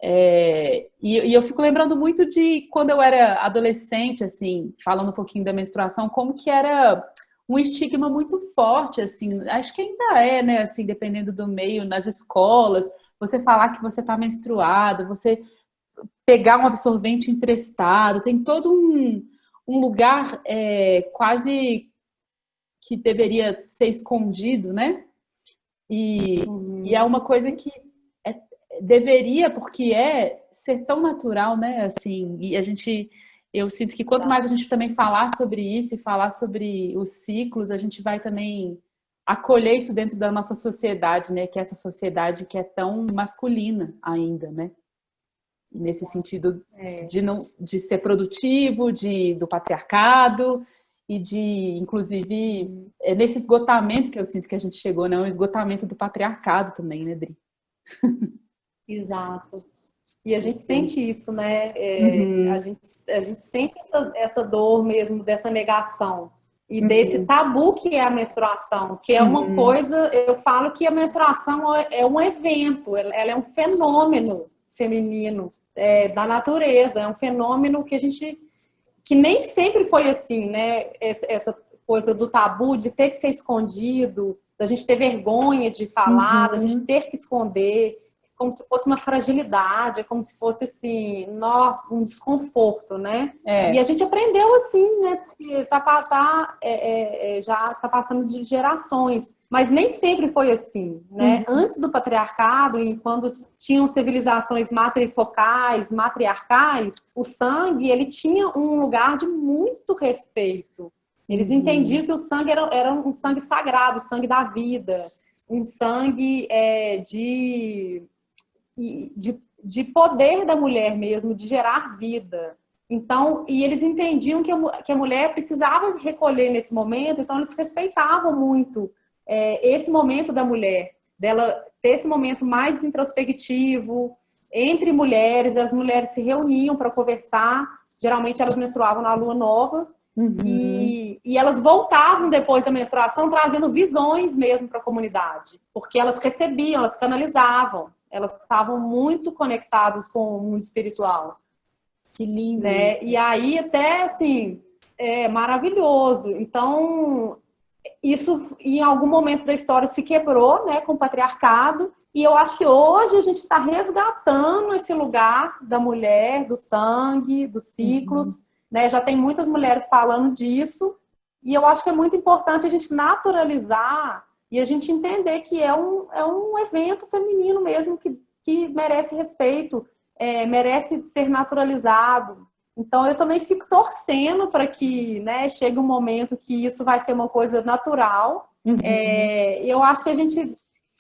e eu fico lembrando muito de quando eu era adolescente, assim, falando um pouquinho da menstruação, como que era um estigma muito forte, assim, acho que ainda é, né, assim, dependendo do meio, nas escolas, você falar que você está menstruada, você pegar um absorvente emprestado, tem todo um lugar quase que deveria ser escondido, né? E é uma coisa que é- deveria, porque ser tão natural, né? Assim, e eu sinto que quanto mais a gente também falar sobre isso e falar sobre os ciclos, a gente vai também acolher isso dentro da nossa sociedade, né? Que é essa sociedade que é tão masculina ainda, né? E nesse sentido de não de ser produtivo, do patriarcado e de, inclusive, nesse esgotamento que eu sinto que a gente chegou, né? Um esgotamento do patriarcado também, né, Dri? Exato. E a gente Sim. sente isso, né? Uhum, A gente sente essa dor mesmo, dessa negação. E desse uhum, tabu que é a menstruação, que é uma uhum, coisa, eu falo que a menstruação é um evento, ela é um fenômeno feminino, da natureza, é um fenômeno que nem sempre foi assim, né? Essa coisa do tabu, de ter que ser escondido, da gente ter vergonha de falar, da gente uhum. ter que esconder, como se fosse uma fragilidade, é como se fosse assim, um desconforto, né? E a É. gente aprendeu assim, né? Porque já está passando de gerações, mas nem sempre foi assim, né? Uhum, Antes do patriarcado, e quando tinham civilizações matrifocais, matriarcais, o sangue ele tinha um lugar de muito respeito. Eles entendiam uhum, que o sangue era um sangue sagrado, o sangue da vida, um sangue de poder da mulher mesmo, de gerar vida. Então, e eles entendiam que a mulher precisava recolher nesse momento, então eles respeitavam muito esse momento da mulher, dela ter esse momento mais introspectivo, entre mulheres, as mulheres se reuniam para conversar, geralmente elas menstruavam na lua nova, uhum, e elas voltavam depois da menstruação trazendo visões mesmo para a comunidade, porque elas recebiam, elas canalizavam, elas estavam muito conectadas com o mundo espiritual, que lindo né? isso. E aí até assim é maravilhoso. Então isso em algum momento da história se quebrou, né, com o patriarcado. E eu acho que hoje a gente está resgatando esse lugar da mulher, do sangue, dos Uhum, ciclos, né? Já tem muitas mulheres falando disso. E eu acho que é muito importante a gente naturalizar e a gente entender que é um evento feminino mesmo que merece respeito, merece ser naturalizado. Então, eu também fico torcendo para que, né, chegue um momento que isso vai ser uma coisa natural. uhum, Eu acho que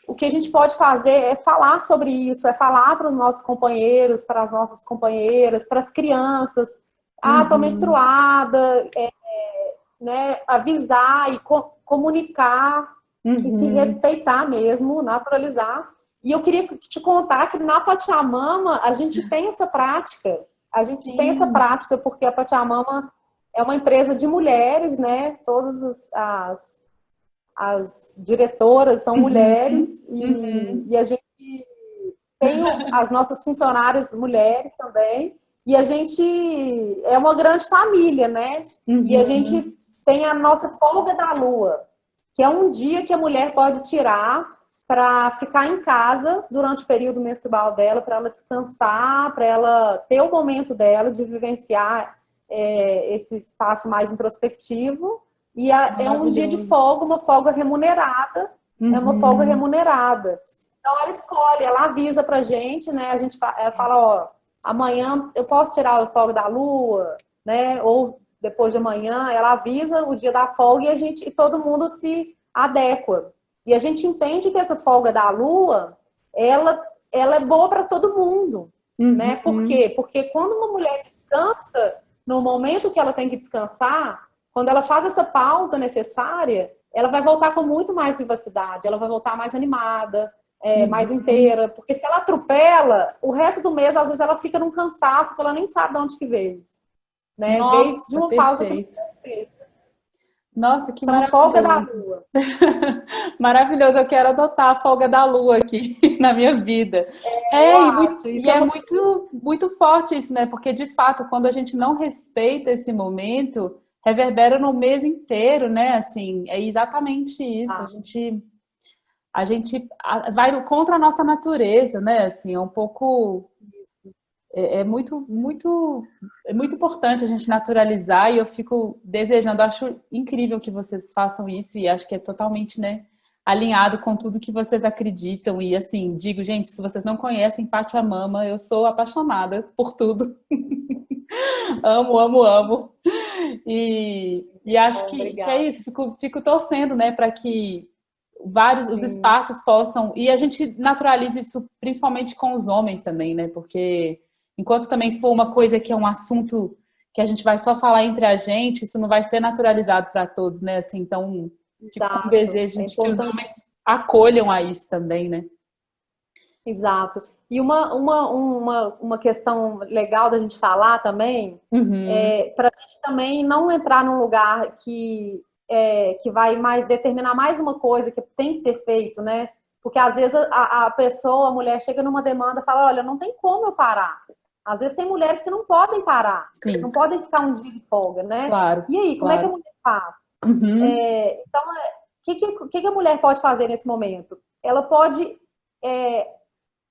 o que a gente pode fazer é falar sobre isso, é falar para os nossos companheiros, para as nossas companheiras, para as crianças. Ah, estou uhum, menstruada, né, avisar e comunicar e se uhum. respeitar mesmo, naturalizar. E eu queria te contar que na Pachamama a gente tem essa prática. A gente tem essa Sim. prática porque a Pachamama é uma empresa de mulheres, né? Todas as diretoras são mulheres Uhum, e uhum, a gente tem as nossas funcionárias mulheres também. E a gente é uma grande família, né? E a uhum. gente tem a nossa folga da lua, que é um dia que a mulher pode tirar para ficar em casa durante o período menstrual dela, para ela descansar, para ela ter o momento dela de vivenciar esse espaço mais introspectivo. E é um dia de Maravilhoso. folga, uma folga remunerada, é uma folga Uhum, remunerada. Então ela escolhe, ela avisa pra gente, né? Ela fala, ó, amanhã eu posso tirar o folga da lua, né? Ou depois de amanhã, ela avisa o dia da folga e todo mundo se adequa. E a gente entende que essa folga da Lua, ela é boa para todo mundo, né? Por Uhum. quê? Porque quando uma mulher descansa no momento que ela tem que descansar, quando ela faz essa pausa necessária, ela vai voltar com muito mais vivacidade, ela vai voltar mais animada, mais Uhum. inteira, porque se ela atropela, o resto do mês, às vezes, ela fica num cansaço que ela nem sabe de onde que veio, né? Veio de Nossa, uma pausa que não perfeito. fez. Nossa, que Chama folga da maravilhoso. lua. Maravilhoso, eu quero adotar a folga da lua aqui na minha vida. Eu É, acho. e Isso é é uma muito, muito forte isso, né? Porque de fato, quando a gente não respeita esse momento, reverbera no mês inteiro, né? Assim, é exatamente isso. coisa. A gente vai contra a nossa natureza, né? Assim, é um pouco é muito importante a gente naturalizar e eu fico desejando, acho incrível que vocês façam isso e acho que é totalmente, né, alinhado com tudo que vocês acreditam e assim, digo, gente, se vocês não conhecem Pachamama, eu sou apaixonada por tudo. Amo, amo, amo. E acho Bom, que é obrigada. isso, fico torcendo, né, para que vários os Sim, espaços possam e a gente naturalize isso principalmente com os homens também, né? Porque enquanto também for uma coisa que é um assunto que a gente vai só falar entre a gente, isso não vai ser naturalizado para todos, né? Assim, então fico com um exato. desejo É de que os importante. homens acolham a isso também, né? Exato. E uma questão legal da gente falar também Uhum. para a gente também não entrar num lugar que vai mais determinar mais uma coisa que tem que ser feito, né? Porque às vezes a pessoa, a mulher, chega numa demanda e fala, olha, não tem como eu parar. Às vezes tem mulheres que não podem parar, não Sim, podem ficar um dia de folga, né? claro, E aí, como é que a claro. mulher faz? Uhum. Então, o que a mulher pode fazer nesse momento? É,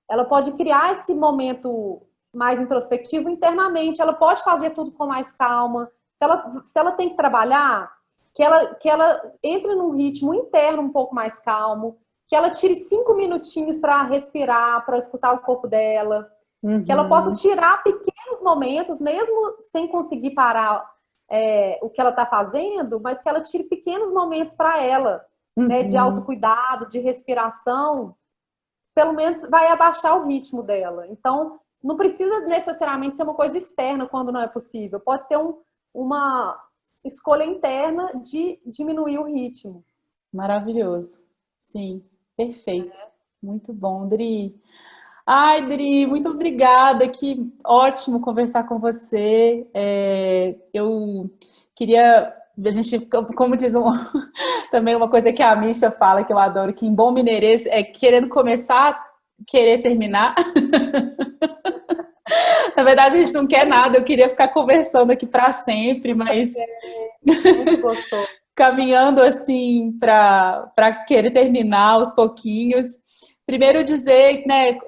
ela pode criar esse momento mais introspectivo internamente, ela pode fazer tudo com mais calma. Se ela tem que trabalhar, que ela entre num ritmo interno um pouco mais calmo, que ela tire 5 minutinhos para respirar, para escutar o corpo dela, que ela possa Uhum. tirar pequenos momentos, mesmo sem conseguir parar o que ela está fazendo, mas que ela tire pequenos momentos para ela, né, de Uhum. autocuidado, de respiração, pelo menos vai abaixar o ritmo dela. Então, não precisa necessariamente ser uma coisa externa quando não é possível. Pode ser uma escolha interna de diminuir o ritmo. Maravilhoso. Sim, perfeito. Muito bom, Dri. Ai, Dri, muito obrigada. Que ótimo conversar com você. Eu queria, a gente, como diz também uma coisa que a Misha fala que eu adoro, que em bom mineirês é querendo começar, querer terminar. Na verdade, a gente não quer nada. Eu queria ficar conversando aqui para sempre, mas Muito gostoso. caminhando assim para querer terminar aos pouquinhos. Primeiro dizer, né,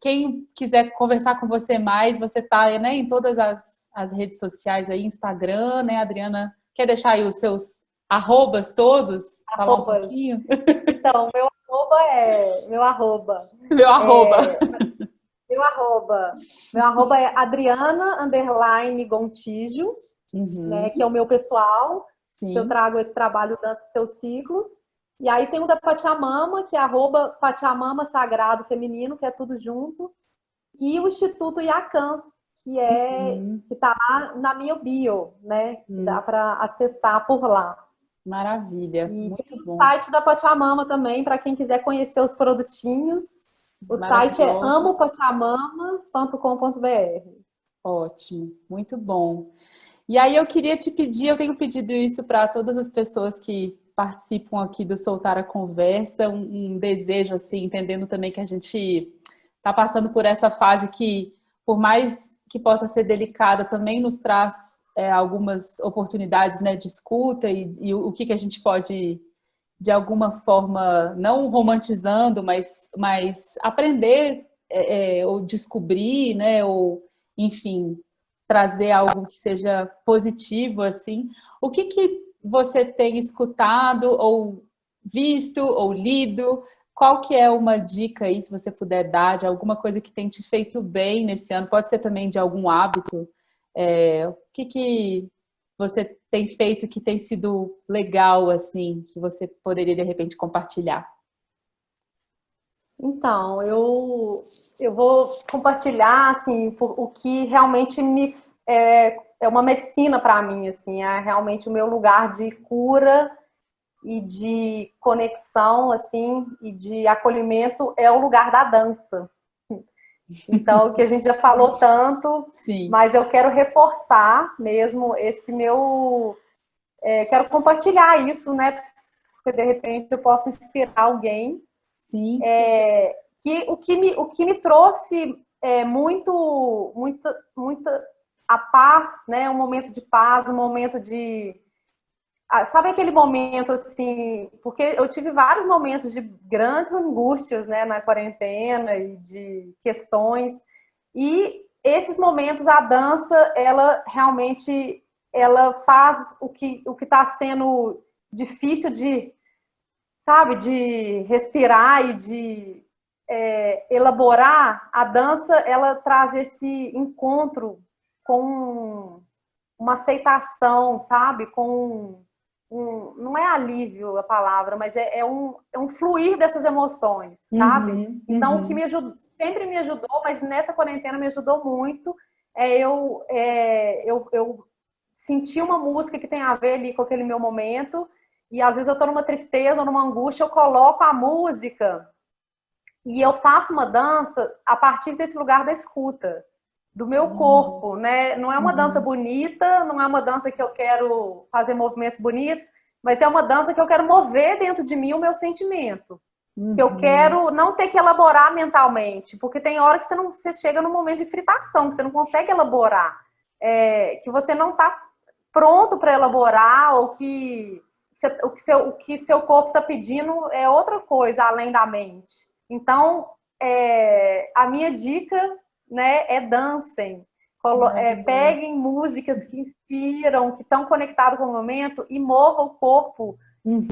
quem quiser conversar com você mais, você está, né, em todas as redes sociais aí, Instagram, né, Adriana? Quer deixar aí os seus arrobas todos? Falar um Arrobas. pouquinho? Então, Meu arroba. é, meu arroba, meu arroba é Adriana_Gontijo, né, que Uhum, é o meu pessoal, que eu sim. trago esse trabalho Dança Seus Ciclos. E aí tem o da Pachamama, que é arroba Pachamama Sagrado Feminino, que é tudo junto. E o Instituto Yakan, Uhum, que está lá na minha bio, né? Que dá uhum. para acessar por lá. Maravilha, E tem muito o bom. site da Pachamama também, para quem quiser conhecer os produtinhos. O site é Maravilhosa. amopachamama.com.br. Ótimo, muito bom. E aí eu queria te pedir, eu tenho pedido isso para todas as pessoas que participam aqui do Soltar a Conversa, um desejo assim, entendendo também que a gente está passando por essa fase que, por mais que possa ser delicada, também nos traz algumas oportunidades, né, de escuta e o que a gente pode, de alguma forma, não romantizando, mas aprender ou descobrir, né, ou enfim, trazer algo que seja positivo, assim. O que você tem escutado ou visto ou lido? Qual que é uma dica aí, se você puder dar, de alguma coisa que tem te feito bem nesse ano? Pode ser também de algum hábito, O que você tem feito que tem sido legal, assim, que você poderia, de repente, compartilhar? Então, eu vou compartilhar assim o que realmente me é uma medicina para mim, assim, é realmente o meu lugar de cura e de conexão, assim, e de acolhimento é o lugar da dança. Então, o que a gente já falou tanto, Sim, mas eu quero reforçar mesmo esse meu, quero compartilhar isso, né? Porque de repente eu posso inspirar alguém sim, super. que o que me trouxe muita a paz, né? Um momento de paz, um momento de sabe aquele momento assim, porque eu tive vários momentos de grandes angústias, né, na quarentena e de questões, e esses momentos a dança, ela realmente ela faz o que está sendo difícil de, sabe, de respirar e de elaborar, a dança ela traz esse encontro com uma aceitação, sabe? Com não é alívio a palavra, mas é um fluir dessas emoções, sabe? Uhum, Então, o que uhum. me ajudou, sempre me ajudou, mas nessa quarentena me ajudou muito, eu senti uma música que tem a ver ali com aquele meu momento, e às vezes eu tô numa tristeza ou numa angústia, eu coloco a música e eu faço uma dança a partir desse lugar da escuta, do meu Uhum, corpo, né? Não é uma dança uhum, bonita, não é uma dança que eu quero fazer movimentos bonitos, mas é uma dança que eu quero mover dentro de mim o meu sentimento. Que eu uhum. quero não ter que elaborar mentalmente, porque tem hora que você chega num momento de fritação, que você não consegue elaborar, que você não está pronto para elaborar, ou que o que seu corpo está pedindo é outra coisa além da mente. Então, a minha dica, né, é dancem. Maravilhoso. Peguem músicas que inspiram, que estão conectadas com o momento e movam o corpo Uhum.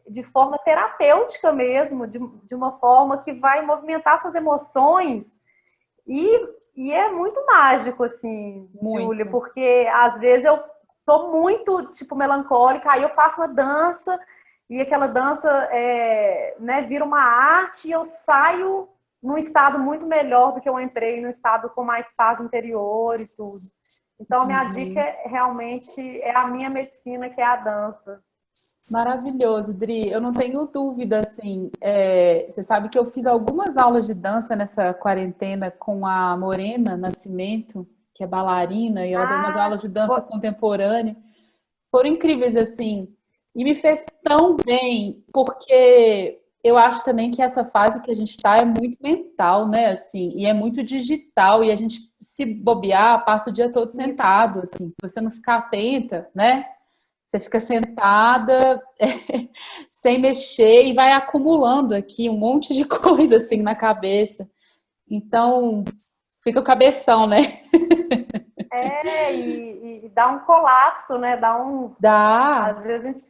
de forma terapêutica mesmo, de uma forma que vai movimentar suas emoções. E é muito mágico, assim, Júlia, Muito. porque às vezes eu tô muito, tipo, melancólica, aí eu faço uma dança, e aquela dança né, vira uma arte, e eu saio num estado muito melhor do que eu entrei, num estado com mais paz interior e tudo. Então, a minha dica Uhum. realmente é a minha medicina, que é a dança. Maravilhoso, Dri. Eu não tenho dúvida, assim. Você sabe que eu fiz algumas aulas de dança nessa quarentena com a Morena Nascimento, que é bailarina, e ela deu umas Ah, aulas de dança contemporânea. Foram incríveis, assim. E me fez tão bem, porque eu acho também que essa fase que a gente está é muito mental, né? Assim, e é muito digital, e a gente, se bobear, passa o dia todo isso. sentado, assim. Se você não ficar atenta, né? Você fica sentada, sem mexer e vai acumulando aqui um monte de coisa assim na cabeça. Então, fica o cabeção, né? E dá um colapso, né? Dá. Às vezes a gente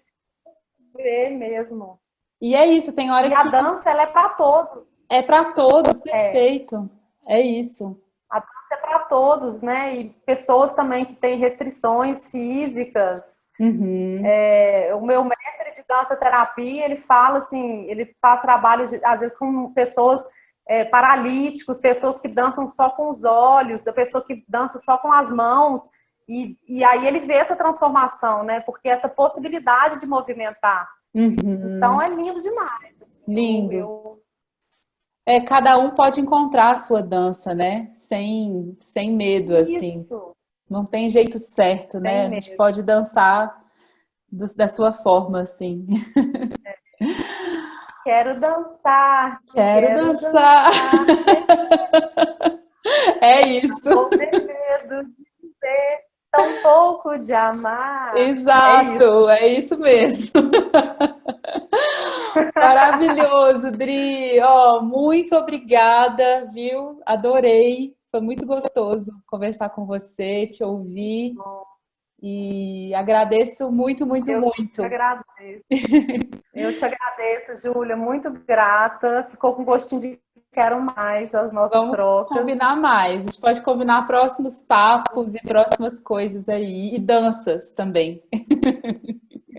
vê mesmo. E é isso, tem hora E a que dança, ela é para todos. é para todos, É, perfeito. É isso. a dança é para todos, né? E pessoas também que têm restrições físicas. Uhum, O meu mestre de dança terapia, ele fala assim, ele faz trabalhos às vezes com pessoas paralíticos, pessoas que dançam só com os olhos, a pessoa que dança só com as mãos, e aí ele vê essa transformação, né? Porque essa possibilidade de movimentar. Então uhum. é lindo demais. Lindo. Cada um pode encontrar a sua dança, né? Sem medo, assim. Isso, Não tem jeito certo, né? sem A gente medo. pode dançar da sua forma, assim. Quero dançar, Quero quero dançar. dançar, É isso. vou ter medo de ser tão pouco de amar. É isso. Exato, é isso mesmo. Maravilhoso, Dri. Ó, muito obrigada, viu? Adorei. Foi muito gostoso conversar com você, te ouvir e agradeço muito, muito, Eu te muito. agradeço. Eu te agradeço, Júlia, muito grata. Ficou com gostinho de quero mais as nossas Vamos trocas. combinar mais. A gente pode combinar próximos papos e próximas coisas aí. E danças também.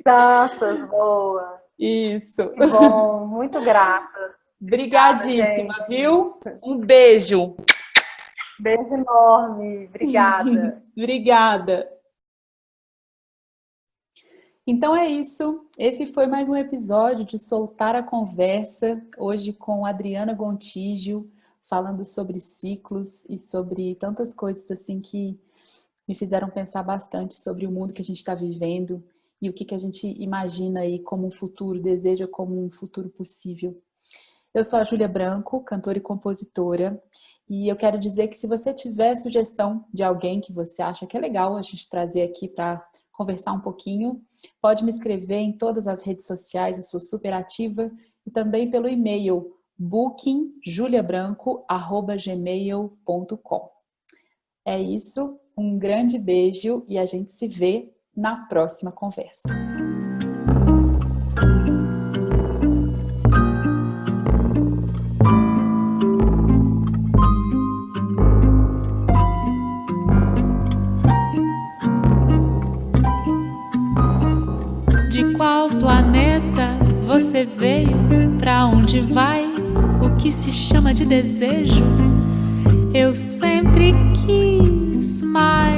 Danças, boa. Isso. Que bom, muito grata. Obrigadíssima, Obrigada, viu? Um beijo. Beijo enorme. Obrigada. Obrigada. Então é isso. Esse foi mais um episódio de Soltar a Conversa, hoje com Adriana Gontijo, falando sobre ciclos e sobre tantas coisas assim que me fizeram pensar bastante sobre o mundo que a gente está vivendo e o que a gente imagina aí como um futuro, deseja como um futuro possível. Eu sou a Júlia Branco, cantora e compositora, e eu quero dizer que se você tiver sugestão de alguém que você acha que é legal a gente trazer aqui para conversar um pouquinho, pode me escrever em todas as redes sociais, eu sou super ativa, e também pelo e-mail bookingjuliabranco@gmail.com. É isso, um grande beijo e a gente se vê na próxima conversa. De qual planeta você veio? Pra onde vai? O que se chama de desejo? Eu sempre quis mais.